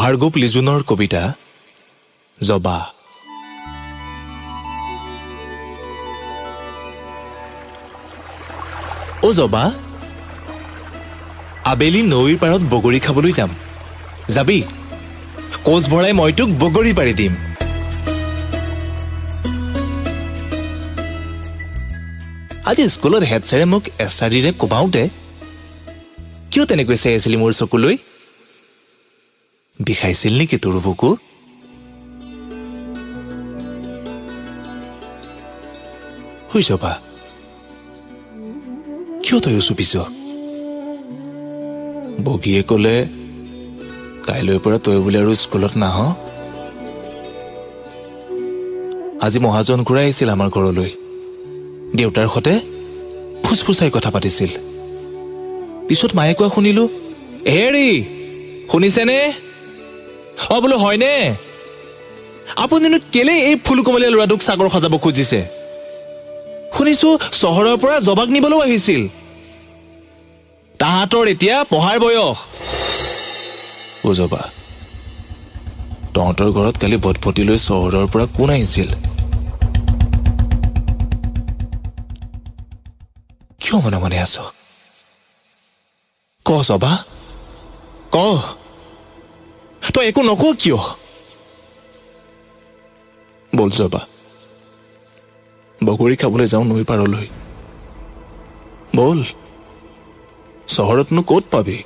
ভাৰ্গৱ লিজুনৰ কবিতা জবা। অ জবা, আবেলি নৈৰ পাৰত বগৰী খাবলৈ যাম, যাবি? কোচ ভৰাই মই তোক বগৰী পাৰি দিম। আজি স্কুলত হেড ছাৰে মোক এচাৰিৰে কোবাওঁতে কিয় তেনেকৈ চাই আছিলি মোৰ চকুলৈ? বিষাইছিল নেকি তোৰ বুকু? হৈ জবা, কিয় তই চুপিছ? বগীয়ে কলে কাইলৈৰ পৰা তই বোলে আৰু স্কুলত নাহ। আজি মহাজন ঘূৰাই আহিছিল আমাৰ ঘৰলৈ। দেউতাৰ সতে ফুচফুচাই কথা পাতিছিল। পিছত মায়ে কোৱা শুনিলো, হেৰি শুনিছেনে? অ বোলো হয়নে? আপুনিনো কেলে এই ফুলকমলীয়া ল'ৰাটোক চাকৰ সজাব খুজিছে? শুনিছো চহৰৰ পৰা জবাক নিবলৈও আহিছিল। তাহাঁতৰ এতিয়া পঢ়াৰ বয়স। অ জবা, তহঁতৰ ঘৰত কালি ভটভটিলৈ চহৰৰ পৰা কোন আহিছিল? কিয় মনে মনে আছ? ক জবা, ক। তই একো নক কিয়? বল জবা, বগৰী খাবলৈ যাওঁ নৈ পাৰলৈ। বল, চহৰতনো ক'ত পাবি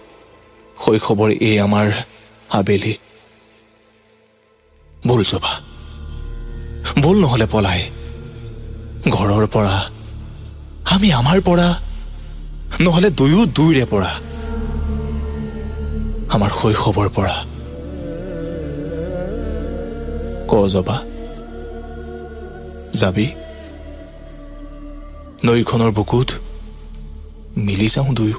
শৈশৱৰ এই আমাৰ আবেলি। বল জবা, বল নহলে পলাই ঘৰৰ পৰা, আমি আমাৰ পৰা, নহলে দুয়ো দুইৰে পৰা, আমাৰ শৈশৱৰ পৰা। ক জবা, যাবি? নৈখনৰ বুকুত মিলি যাওঁ দুয়ো।